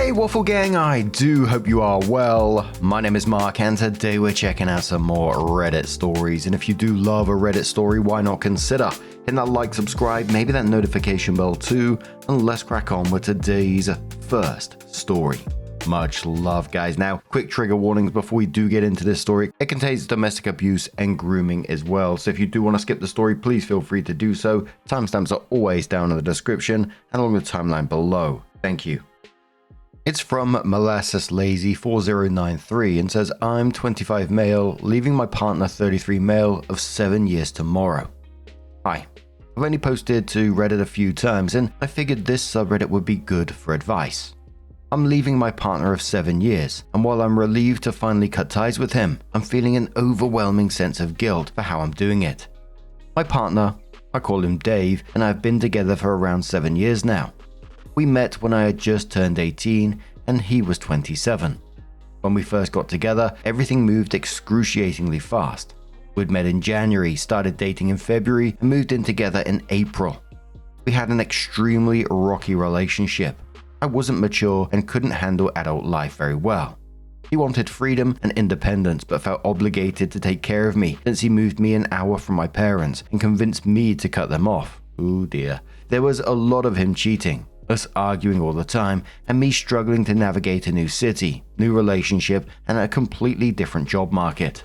Hey Waffle Gang, I do hope you are well. My name is Mark and today we're checking out some more Reddit stories, and if you do love a Reddit story, why not consider hitting that like, subscribe, maybe that notification bell too, and let's crack on with today's first story. Much love, guys. Now, quick trigger warnings before we do get into this story. It contains domestic abuse and grooming as well, so if you do want to skip the story, please feel free to do so. Timestamps are always down in the description and along the timeline below. Thank you. It's from Molasses Lazy 4093 and says, I'm 25 male, leaving my partner 33 male of 7 years tomorrow. Hi. I've only posted to Reddit a few times and I figured this subreddit would be good for advice. I'm leaving my partner of 7 years, and while I'm relieved to finally cut ties with him, I'm feeling an overwhelming sense of guilt for how I'm doing it. My partner, I call him Dave, and I've been together for around 7 years now. We met when I had just turned 18 and he was 27. When we first got together, everything moved excruciatingly fast. We'd met in January, started dating in February, and moved in together in April. We had an extremely rocky relationship. I wasn't mature and couldn't handle adult life very well. He wanted freedom and independence but felt obligated to take care of me since he moved me an hour from my parents and convinced me to cut them off. Oh dear. There was a lot of him cheating, us arguing all the time, and me struggling to navigate a new city, new relationship, and a completely different job market.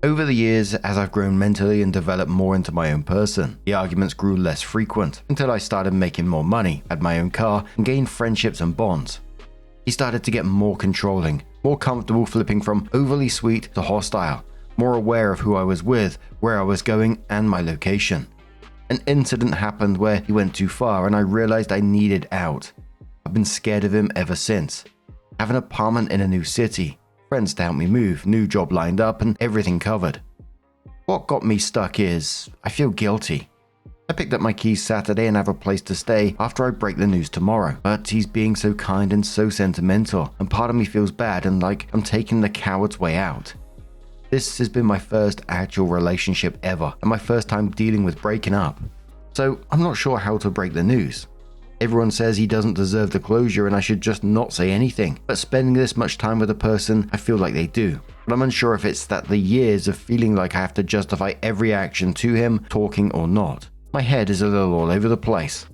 Over the years, as I've grown mentally and developed more into my own person, the arguments grew less frequent until I started making more money, had my own car, and gained friendships and bonds. He started to get more controlling, more comfortable flipping from overly sweet to hostile, more aware of who I was with, where I was going, and my location. An incident happened where he went too far and I realized I needed out. I've been scared of him ever since. I have an apartment in a new city, friends to help me move, new job lined up, and everything covered. What got me stuck is, I feel guilty. I picked up my keys Saturday and have a place to stay after I break the news tomorrow, but he's being so kind and so sentimental, and part of me feels bad and like I'm taking the coward's way out. This has been my first actual relationship ever, and my first time dealing with breaking up. So I'm not sure how to break the news. Everyone says he doesn't deserve the closure and I should just not say anything, but spending this much time with a person, I feel like they do. But I'm unsure if it's that the years of feeling like I have to justify every action to him, talking or not. My head is a little all over the place.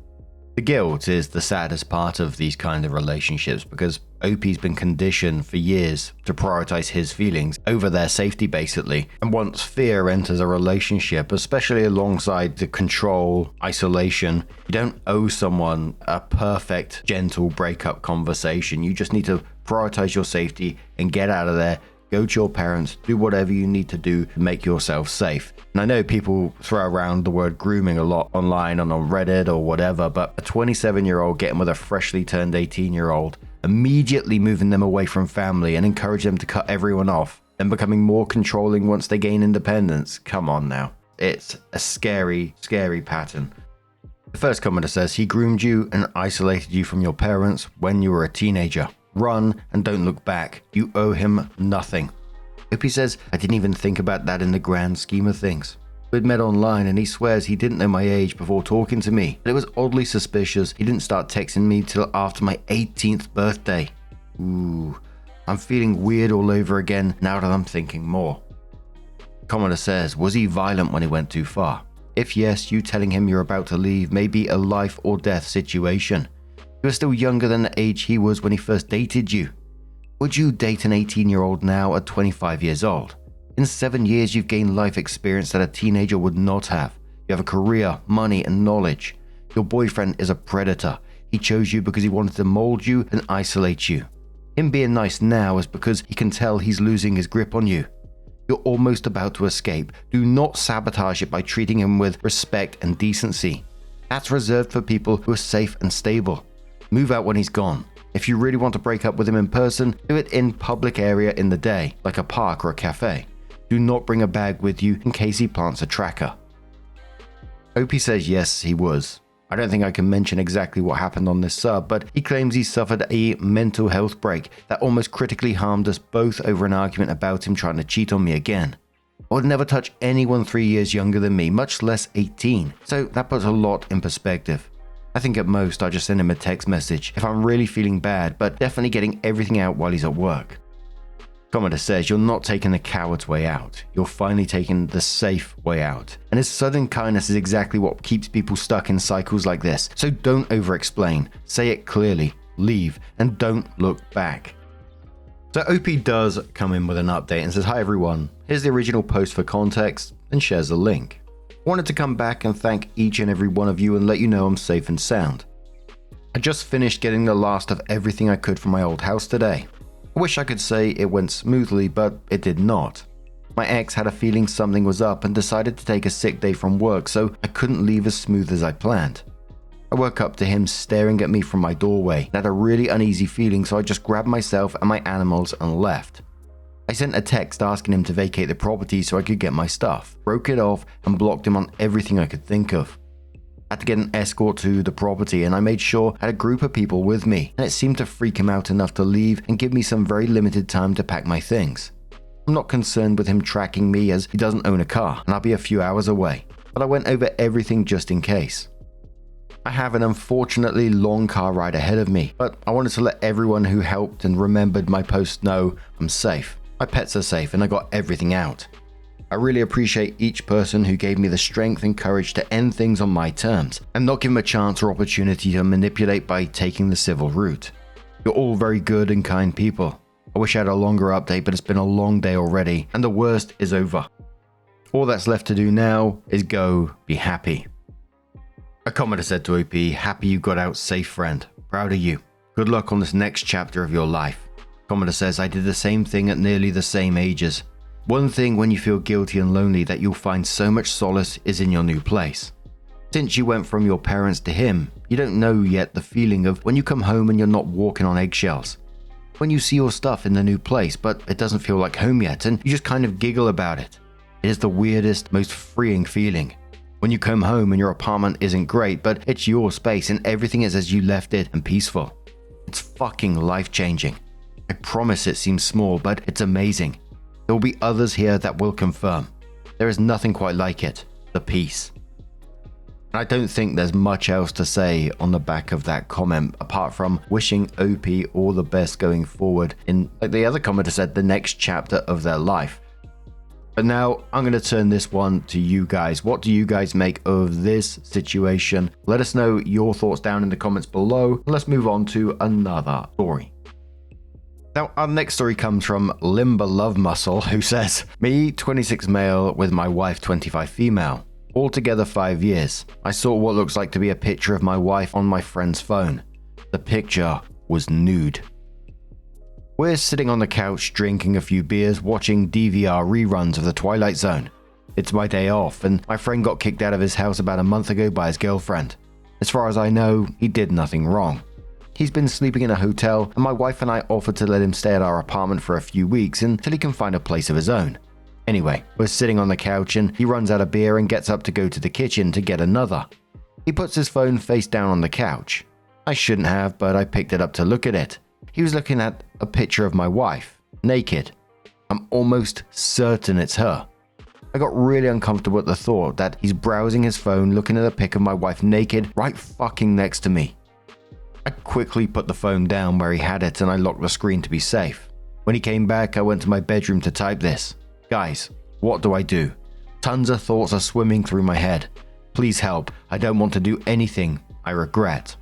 The guilt is the saddest part of these kind of relationships because OP's been conditioned for years to prioritize his feelings over their safety basically, and once fear enters a relationship, especially alongside the control, isolation, you don't owe someone a perfect, gentle breakup conversation. You just need to prioritize your safety and get out of there. Go to your parents, do whatever you need to do to make yourself safe. And I know people throw around the word grooming a lot online and on Reddit or whatever, but a 27-year-old getting with a freshly turned 18-year-old, immediately moving them away from family and encourage them to cut everyone off, then becoming more controlling once they gain independence. Come on now. It's a scary, scary pattern. The first commenter says he groomed you and isolated you from your parents when you were a teenager. Run and don't look back. You owe him nothing. Opie says, I didn't even think about that in the grand scheme of things. We'd met online and he swears he didn't know my age before talking to me, but it was oddly suspicious he didn't start texting me till after my 18th birthday. Ooh, I'm feeling weird all over again now that I'm thinking more. Commenter says, was he violent when he went too far? If yes, you telling him you're about to leave may be a life or death situation. You are still younger than the age he was when he first dated you. Would you date an 18-year-old now at 25 years old? In 7 years, you've gained life experience that a teenager would not have. You have a career, money, and knowledge. Your boyfriend is a predator. He chose you because he wanted to mold you and isolate you. Him being nice now is because he can tell he's losing his grip on you. You're almost about to escape. Do not sabotage it by treating him with respect and decency. That's reserved for people who are safe and stable. Move out when he's gone. If you really want to break up with him in person, do it in public area in the day, like a park or a cafe. Do not bring a bag with you in case he plants a tracker. Opie says yes, he was. I don't think I can mention exactly what happened on this sub, but he claims he suffered a mental health break that almost critically harmed us both over an argument about him trying to cheat on me again. I would never touch anyone 3 years younger than me, much less 18, so that puts a lot in perspective. I think at most I just send him a text message if I'm really feeling bad, but definitely getting everything out while he's at work. Commodore says you're not taking the coward's way out, you're finally taking the safe way out. And his sudden kindness is exactly what keeps people stuck in cycles like this, so don't over-explain, say it clearly, leave, and don't look back. So OP does come in with an update and says, "Hi everyone, here's the original post for context," and shares a link. I wanted to come back and thank each and every one of you and let you know I'm safe and sound. I just finished getting the last of everything I could from my old house today. I wish I could say it went smoothly, but it did not. My ex had a feeling something was up and decided to take a sick day from work, so I couldn't leave as smooth as I planned. I woke up to him staring at me from my doorway and had a really uneasy feeling, so I just grabbed myself and my animals and left. I sent a text asking him to vacate the property so I could get my stuff, broke it off and blocked him on everything I could think of. I had to get an escort to the property and I made sure I had a group of people with me, and it seemed to freak him out enough to leave and give me some very limited time to pack my things. I'm not concerned with him tracking me as he doesn't own a car and I'll be a few hours away, but I went over everything just in case. I have an unfortunately long car ride ahead of me, but I wanted to let everyone who helped and remembered my post know I'm safe. My pets are safe and I got everything out. I really appreciate each person who gave me the strength and courage to end things on my terms and not give them a chance or opportunity to manipulate by taking the civil route. You're all very good and kind people. I wish I had a longer update, but it's been a long day already and the worst is over. All that's left to do now is go be happy. A commenter said to OP, "Happy you got out safe, friend. Proud of you. Good luck on this next chapter of your life." Commenter says, "I did the same thing at nearly the same ages. One thing when you feel guilty and lonely that you'll find so much solace is in your new place. Since you went from your parents to him, you don't know yet the feeling of when you come home and you're not walking on eggshells. When you see your stuff in the new place, but it doesn't feel like home yet and you just kind of giggle about it. It is the weirdest, most freeing feeling. When you come home and your apartment isn't great, but it's your space and everything is as you left it and peaceful. It's fucking life-changing. I promise it seems small, but it's amazing. There will be others here that will confirm. There is nothing quite like it. The peace." And I don't think there's much else to say on the back of that comment, apart from wishing OP all the best going forward in, like the other commenter said, the next chapter of their life. But now I'm going to turn this one to you guys. What do you guys make of this situation? Let us know your thoughts down in the comments below. Let's move on to another story. Now, our next story comes from Limber Love Muscle, who says, "Me, 26 male, with my wife, 25 female. Altogether 5 years. I saw what looks like to be a picture of my wife on my friend's phone. The picture was nude. We're sitting on the couch drinking a few beers watching DVR reruns of The Twilight Zone. It's my day off and my friend got kicked out of his house about a month ago by his girlfriend. As far as I know, he did nothing wrong. He's been sleeping in a hotel and my wife and I offered to let him stay at our apartment for a few weeks until he can find a place of his own. Anyway, we're sitting on the couch and he runs out of beer and gets up to go to the kitchen to get another. He puts his phone face down on the couch. I shouldn't have, but I picked it up to look at it. He was looking at a picture of my wife, naked. I'm almost certain it's her. I got really uncomfortable at the thought that he's browsing his phone looking at a pic of my wife naked right fucking next to me. I quickly put the phone down where he had it and I locked the screen to be safe. When he came back, I went to my bedroom to type this. Guys, what do I do? Tons of thoughts are swimming through my head. Please help. I don't want to do anything I regret.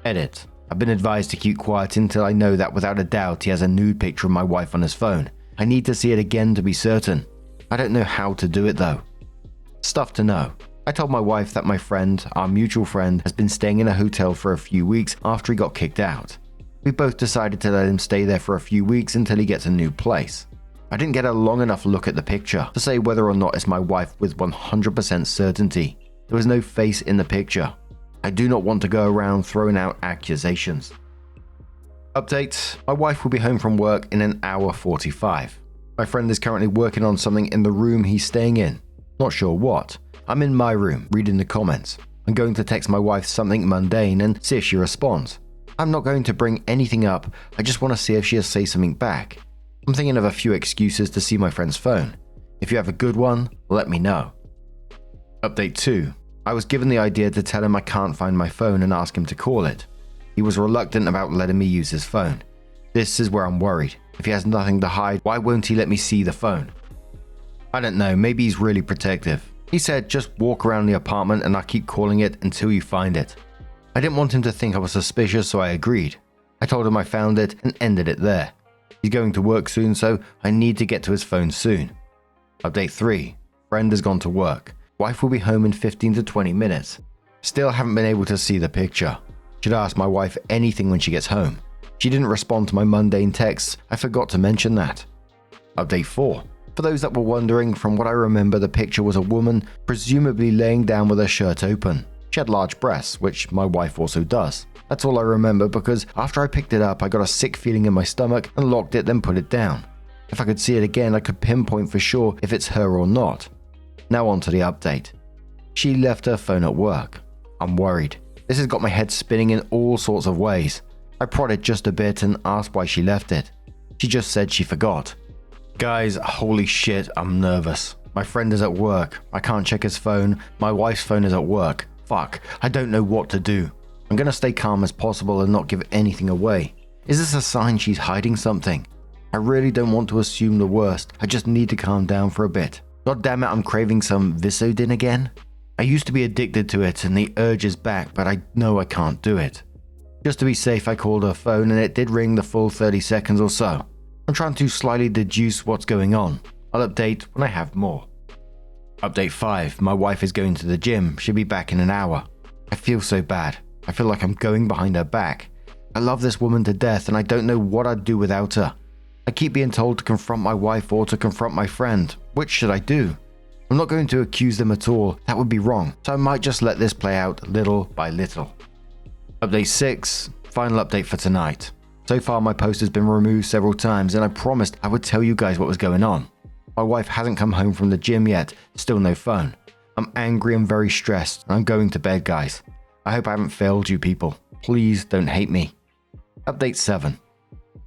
Edit. I've been advised to keep quiet until I know that without a doubt he has a nude picture of my wife on his phone. I need to see it again to be certain. I don't know how to do it though. Stuff to know. I told my wife that my friend, our mutual friend, has been staying in a hotel for a few weeks after he got kicked out. We both decided to let him stay there for a few weeks until he gets a new place. I didn't get a long enough look at the picture to say whether or not it's my wife with 100% certainty. There was no face in the picture. I do not want to go around throwing out accusations. Update. My wife will be home from work in an hour 45. My friend is currently working on something in the room he's staying in. Not sure what. I'm in my room, reading the comments. I'm going to text my wife something mundane and see if she responds. I'm not going to bring anything up, I just want to see if she'll say something back. I'm thinking of a few excuses to see my friend's phone. If you have a good one, let me know. Update 2. I was given the idea to tell him I can't find my phone and ask him to call it. He was reluctant about letting me use his phone. This is where I'm worried. If he has nothing to hide, why won't he let me see the phone? I don't know, maybe he's really protective. He said, just walk around the apartment and I'll keep calling it until you find it. I didn't want him to think I was suspicious, so I agreed. I told him I found it and ended it there. He's going to work soon, so I need to get to his phone soon. Update 3. Friend has gone to work. Wife will be home in 15 to 20 minutes. Still haven't been able to see the picture. Should ask my wife anything when she gets home. She didn't respond to my mundane texts. I forgot to mention that. Update 4. For those that were wondering, from what I remember, the picture was a woman presumably laying down with her shirt open. She had large breasts, which my wife also does. That's all I remember because after I picked it up, I got a sick feeling in my stomach and locked it, then put it down. If I could see it again, I could pinpoint for sure if it's her or not. Now on to the update. She left her phone at work. I'm worried. This has got my head spinning in all sorts of ways. I prodded just a bit and asked why she left it. She just said she forgot. Guys, holy shit, I'm nervous. My friend is at work. I can't check his phone. My wife's phone is at work. Fuck, I don't know what to do. I'm gonna stay calm as possible and not give anything away. Is this a sign she's hiding something? I really don't want to assume the worst. I just need to calm down for a bit. God damn it, I'm craving some Visodin again. I used to be addicted to it and the urge is back, but I know I can't do it. Just to be safe, I called her phone and it did ring the full 30 seconds or so. I'm trying to slightly deduce what's going on. I'll update when I have more. Update 5. My wife is going to the gym. She'll be back in an hour. I feel so bad. I feel like I'm going behind her back. I love this woman to death and I don't know what I'd do without her. I keep being told to confront my wife or to confront my friend. Which should I do? I'm not going to accuse them at all. That would be wrong. So I might just let this play out little by little. Update 6. Final update for tonight. So far my post has been removed several times and I promised I would tell you guys what was going on. My wife hasn't come home from the gym yet. Still no phone. I'm angry and very stressed and I'm going to bed, guys. I hope I haven't failed you people. Please don't hate me. Update 7.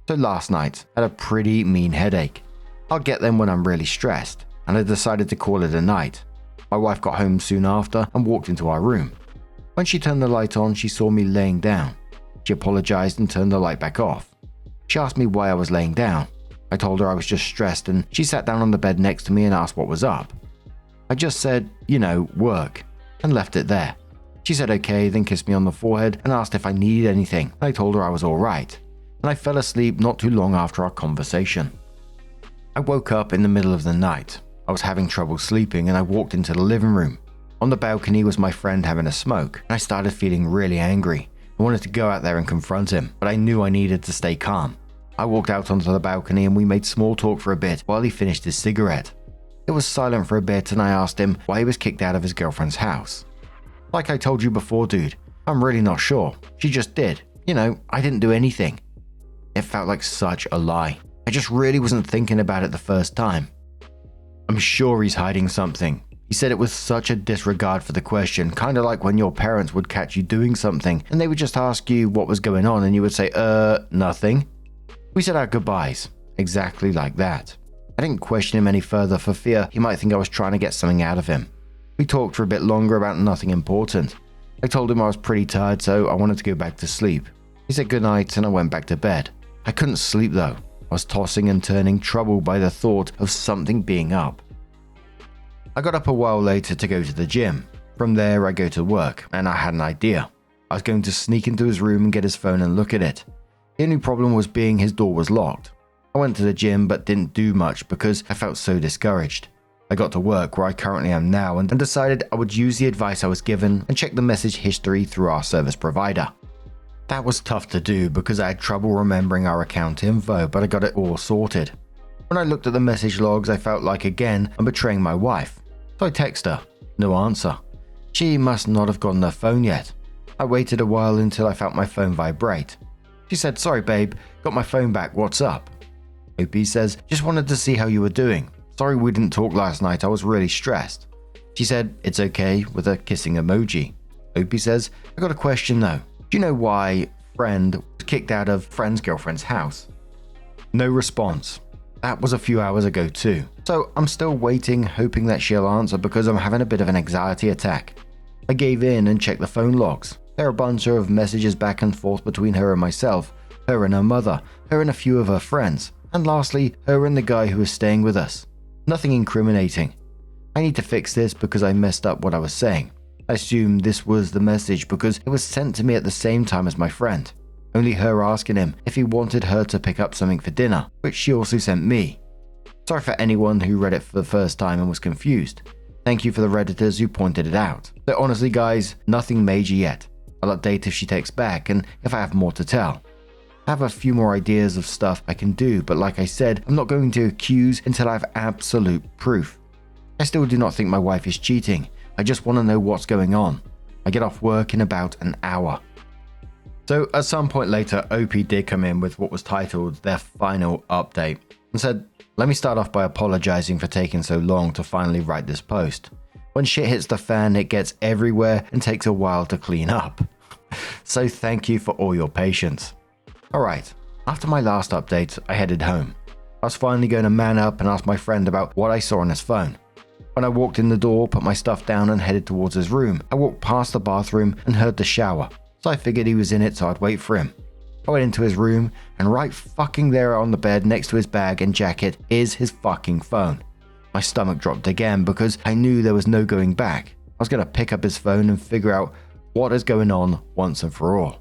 So last night, I had a pretty mean headache. I'll get them when I'm really stressed, and I decided to call it a night. My wife got home soon after and walked into our room. When she turned the light on, she saw me laying down. She apologized and turned the light back off. She asked me why I was laying down. I told her I was just stressed and she sat down on the bed next to me and asked what was up. I just said, work, and left it there. She said okay, then kissed me on the forehead and asked if I needed anything. I told her I was alright, and I fell asleep not too long after our conversation. I woke up in the middle of the night. I was having trouble sleeping and I walked into the living room. On the balcony was my friend having a smoke, and I started feeling really angry. I wanted to go out there and confront him, but I knew I needed to stay calm. I walked out onto the balcony and we made small talk for a bit while he finished his cigarette. It was silent for a bit and I asked him why he was kicked out of his girlfriend's house. Like I told you before, dude, I'm really not sure. She just did. I didn't do anything. It felt like such a lie. I just really wasn't thinking about it the first time. I'm sure he's hiding something. He said it with such a disregard for the question, kind of like when your parents would catch you doing something and they would just ask you what was going on and you would say, nothing. We said our goodbyes, exactly like that. I didn't question him any further for fear he might think I was trying to get something out of him. We talked for a bit longer about nothing important. I told him I was pretty tired, so I wanted to go back to sleep. He said goodnight and I went back to bed. I couldn't sleep though. I was tossing and turning, troubled by the thought of something being up. I got up a while later to go to the gym. From there I go to work, and I had an idea. I was going to sneak into his room and get his phone and look at it. The only problem was being his door was locked. I went to the gym but didn't do much because I felt so discouraged. I got to work where I currently am now and decided I would use the advice I was given and check the message history through our service provider. That was tough to do because I had trouble remembering our account info, but I got it all sorted. When I looked at the message logs, I felt like again I'm betraying my wife. So I text her. No answer. She must not have gotten her phone yet. I waited a while until I felt my phone vibrate. She said, "Sorry babe, got my phone back, what's up?" OP says, "Just wanted to see how you were doing. Sorry we didn't talk last night, I was really stressed." She said, "It's okay," with a kissing emoji. OP says, "I got a question though. Do you know why friend was kicked out of friend's girlfriend's house?" No response. That was a few hours ago too. So I'm still waiting, hoping that she'll answer because I'm having a bit of an anxiety attack. I gave in and checked the phone logs. There are a bunch of messages back and forth between her and myself, her and her mother, her and a few of her friends, and lastly, her and the guy who was staying with us. Nothing incriminating. I need to fix this because I messed up what I was saying. I assume this was the message because it was sent to me at the same time as my friend. Only her asking him if he wanted her to pick up something for dinner, which she also sent me. Sorry for anyone who read it for the first time and was confused. Thank you for the Redditors who pointed it out. But honestly guys, nothing major yet. I'll update if she takes back and if I have more to tell. I have a few more ideas of stuff I can do, but like I said, I'm not going to accuse until I have absolute proof. I still do not think my wife is cheating. I just want to know what's going on. I get off work in about an hour. So at some point later, OP did come in with what was titled their final update and said, "Let me start off by apologizing for taking so long to finally write this post. When shit hits the fan, it gets everywhere and takes a while to clean up. So thank you for all your patience." Alright, after my last update, I headed home. I was finally going to man up and ask my friend about what I saw on his phone. When I walked in the door, put my stuff down and headed towards his room, I walked past the bathroom and heard the shower, so I figured he was in it so I'd wait for him. I went into his room, and right fucking there on the bed next to his bag and jacket is his fucking phone. My stomach dropped again because I knew there was no going back. I was going to pick up his phone and figure out what is going on once and for all.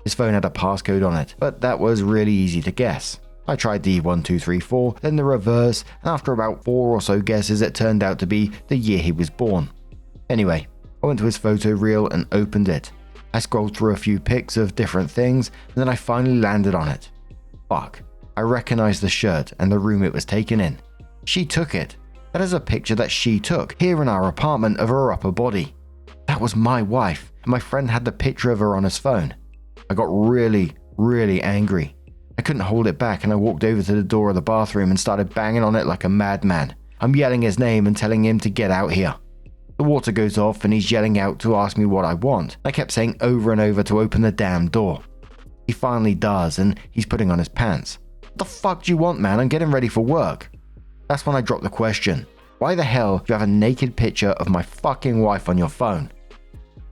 His phone had a passcode on it, but that was really easy to guess. I tried the 1234, then the reverse, and after about 4 or so guesses it turned out to be the year he was born. Anyway, I went to his photo reel and opened it. I scrolled through a few pics of different things, and then I finally landed on it. Fuck, I recognized the shirt and the room it was taken in. She took it. That is a picture that she took, here in our apartment, of her upper body. That was my wife, and my friend had the picture of her on his phone. I got really angry. I couldn't hold it back and I walked over to the door of the bathroom and started banging on it like a madman. I'm yelling his name and telling him to get out here. The water goes off and he's yelling out to ask me what I want. I kept saying over and over to open the damn door. He finally does and he's putting on his pants. "What the fuck do you want, man? I'm getting ready for work." That's when I dropped the question. "Why the hell do you have a naked picture of my fucking wife on your phone?"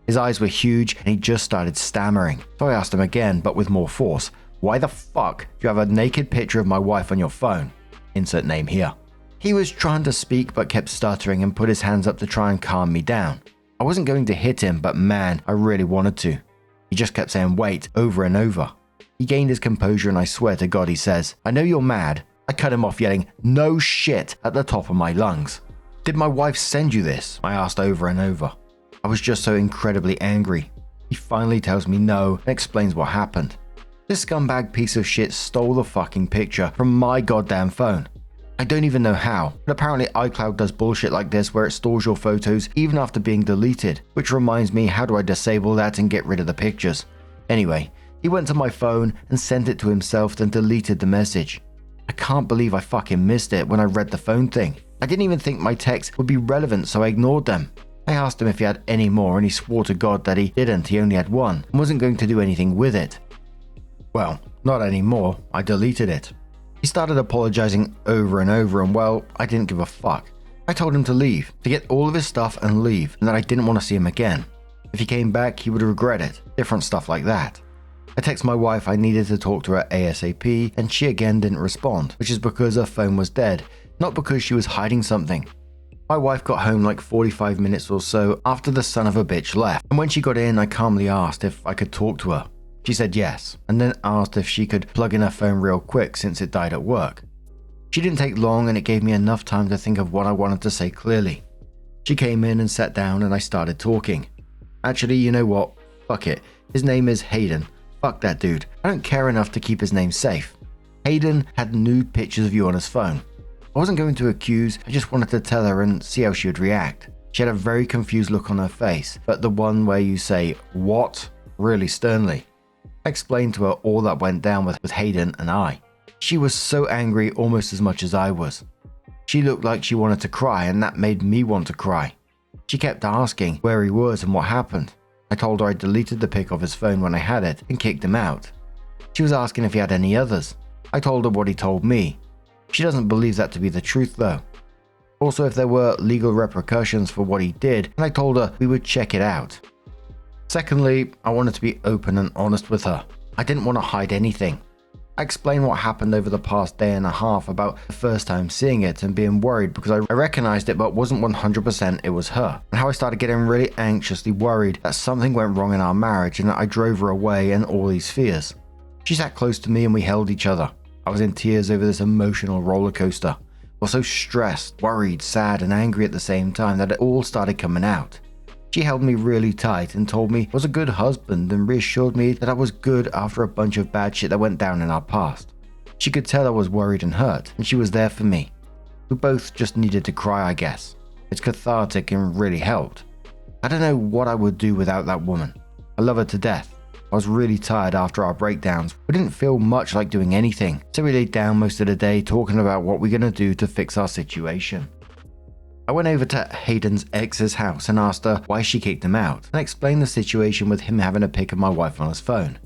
His eyes were huge and he just started stammering. So I asked him again, but with more force. "Why the fuck do you have a naked picture of my wife on your phone?" Insert name here. He was trying to speak but kept stuttering and put his hands up to try and calm me down. I wasn't going to hit him, but man, I really wanted to. He just kept saying "wait" over and over. He gained his composure and I swear to God he says, "I know you're mad." I cut him off yelling "no shit" at the top of my lungs. "Did my wife send you this?" I asked over and over. I was just so incredibly angry. He finally tells me no and explains what happened. This scumbag piece of shit stole the fucking picture from my goddamn phone. I don't even know how, but apparently iCloud does bullshit like this where it stores your photos even after being deleted, which reminds me, how do I disable that and get rid of the pictures? Anyway, he went to my phone and sent it to himself then deleted the message. I can't believe I fucking missed it when I read the phone thing. I didn't even think my texts would be relevant, so I ignored them. I asked him if he had any more and he swore to God that he didn't, he only had one and wasn't going to do anything with it. Well, not anymore, I deleted it. He started apologizing over and over and well, I didn't give a fuck. I told him to leave, to get all of his stuff and leave, and that I didn't want to see him again. If he came back, he would regret it, different stuff like that. I texted my wife I needed to talk to her ASAP and she again didn't respond, which is because her phone was dead, not because she was hiding something. My wife got home like 45 minutes or so after the son of a bitch left, and when she got in I calmly asked if I could talk to her. She said yes, and then asked if she could plug in her phone real quick since it died at work. She didn't take long and it gave me enough time to think of what I wanted to say clearly. She came in and sat down and I started talking. Actually, you know what? Fuck it. His name is Hayden. Fuck that dude. I don't care enough to keep his name safe. Hayden had nude pictures of you on his phone. I wasn't going to accuse, I just wanted to tell her and see how she would react. She had a very confused look on her face, but the one where you say, "What?" really sternly. I explained to her all that went down with Hayden and I. She was so angry almost as much as I was. She looked like she wanted to cry and that made me want to cry. She kept asking where he was and what happened. I told her I deleted the pic of his phone when I had it and kicked him out. She was asking if he had any others. I told her what he told me. She doesn't believe that to be the truth though. Also if there were legal repercussions for what he did, and I told her we would check it out. Secondly, I wanted to be open and honest with her. I didn't want to hide anything. I explained what happened over the past day and a half about the first time seeing it and being worried because I recognized it but wasn't 100% it was her, and how I started getting really anxiously worried that something went wrong in our marriage and that I drove her away and all these fears. She sat close to me and we held each other. I was in tears over this emotional roller coaster. I was so stressed, worried, sad and angry at the same time that it all started coming out. She held me really tight and told me I was a good husband and reassured me that I was good after a bunch of bad shit that went down in our past. She could tell I was worried and hurt, and she was there for me. We both just needed to cry, I guess. It's cathartic and really helped. I don't know what I would do without that woman. I love her to death. I was really tired after our breakdowns. We didn't feel much like doing anything, so we laid down most of the day talking about what we're going to do to fix our situation. I went over to Hayden's ex's house and asked her why she kicked him out, and explained the situation with him having a pic of my wife on his phone.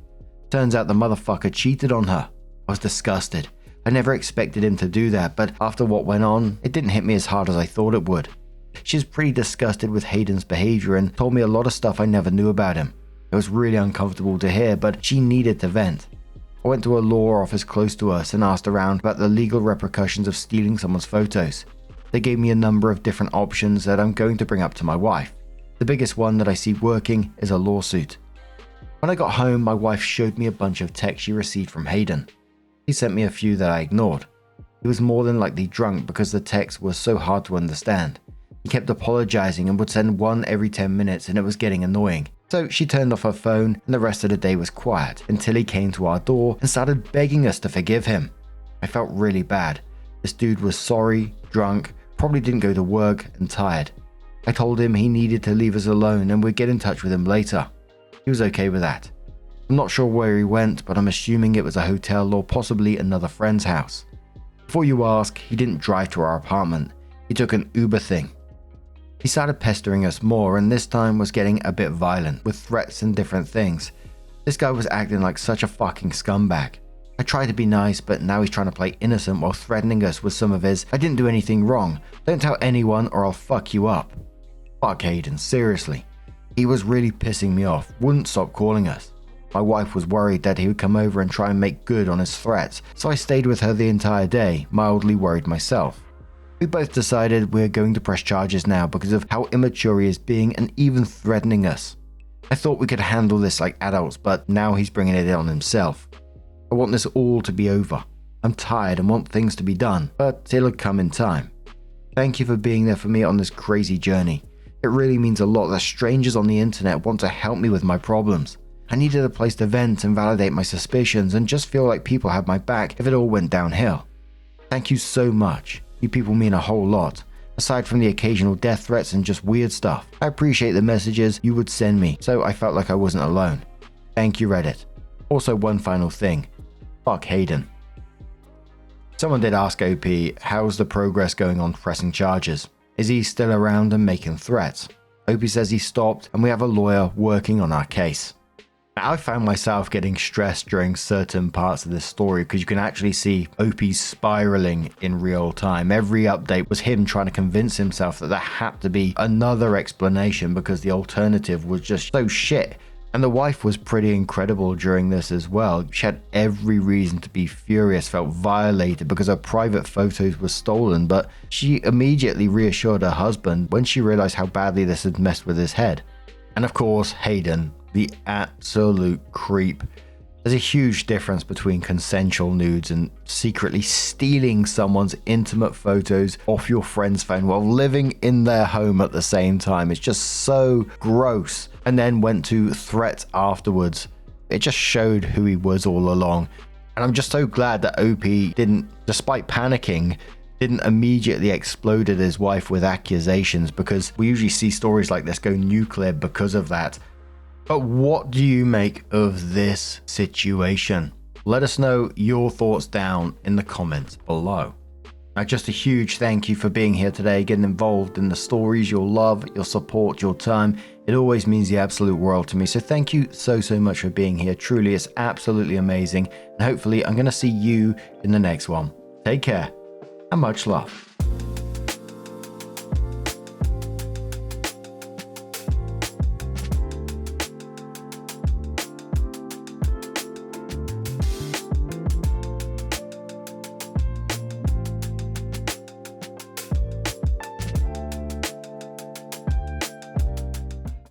Turns out the motherfucker cheated on her. I was disgusted. I never expected him to do that, but after what went on, it didn't hit me as hard as I thought it would. She's pretty disgusted with Hayden's behavior and told me a lot of stuff I never knew about him. It was really uncomfortable to hear, but she needed to vent. I went to a law office close to us and asked around about the legal repercussions of stealing someone's photos. They gave me a number of different options that I'm going to bring up to my wife. The biggest one that I see working is a lawsuit. When I got home, my wife showed me a bunch of texts she received from Hayden. He sent me a few that I ignored. He was more than likely drunk because the texts were so hard to understand. He kept apologizing and would send one every 10 minutes and it was getting annoying. So she turned off her phone and the rest of the day was quiet until he came to our door and started begging us to forgive him. I felt really bad. This dude was sorry, drunk, probably didn't go to work and tired. I told him he needed to leave us alone and we'd get in touch with him later. He was okay with that. I'm not sure where he went, but I'm assuming it was a hotel or possibly another friend's house. Before you ask, he didn't drive to our apartment. He took an Uber thing. He started pestering us more and this time was getting a bit violent with threats and different things. This guy was acting like such a fucking scumbag. I tried to be nice, but now he's trying to play innocent while threatening us with some of his "I didn't do anything wrong, don't tell anyone or I'll fuck you up." Fuck Hayden, seriously. He was really pissing me off, wouldn't stop calling us. My wife was worried that he would come over and try and make good on his threats, so I stayed with her the entire day, mildly worried myself. We both decided we're going to press charges now because of how immature he is being and even threatening us. I thought we could handle this like adults, but now he's bringing it on himself. I want this all to be over. I'm tired and want things to be done, but it'll come in time. Thank you for being there for me on this crazy journey. It really means a lot that strangers on the internet want to help me with my problems. I needed a place to vent and validate my suspicions and just feel like people had my back if it all went downhill. Thank you so much. You people mean a whole lot. Aside from the occasional death threats and just weird stuff, I appreciate the messages you would send me, so I felt like I wasn't alone. Thank you, Reddit. Also, one final thing. Fuck Hayden. Someone did ask OP, how's the progress going on pressing charges? Is he still around and making threats? OP says he stopped and we have a lawyer working on our case. I found myself getting stressed during certain parts of this story because you can actually see OP spiraling in real time. Every update was him trying to convince himself that there had to be another explanation because the alternative was just so shit. And the wife was pretty incredible during this as well. She had every reason to be furious, felt violated because her private photos were stolen, but she immediately reassured her husband when she realized how badly this had messed with his head. And of course, Hayden, the absolute creep. There's a huge difference between consensual nudes and secretly stealing someone's intimate photos off your friend's phone while living in their home at the same time. It's just so gross. And then went to threats afterwards. It just showed who he was all along. And I'm just so glad that OP didn't, despite panicking, didn't immediately explode at his wife with accusations, because we usually see stories like this go nuclear because of that. But what do you make of this situation? Let us know your thoughts down in the comments below. Now, just a huge thank you for being here today, getting involved in the stories, your love, your support, your time. It always means the absolute world to me. So thank you so much for being here. Truly, it's absolutely amazing. And hopefully I'm going to see you in the next one. Take care and much love.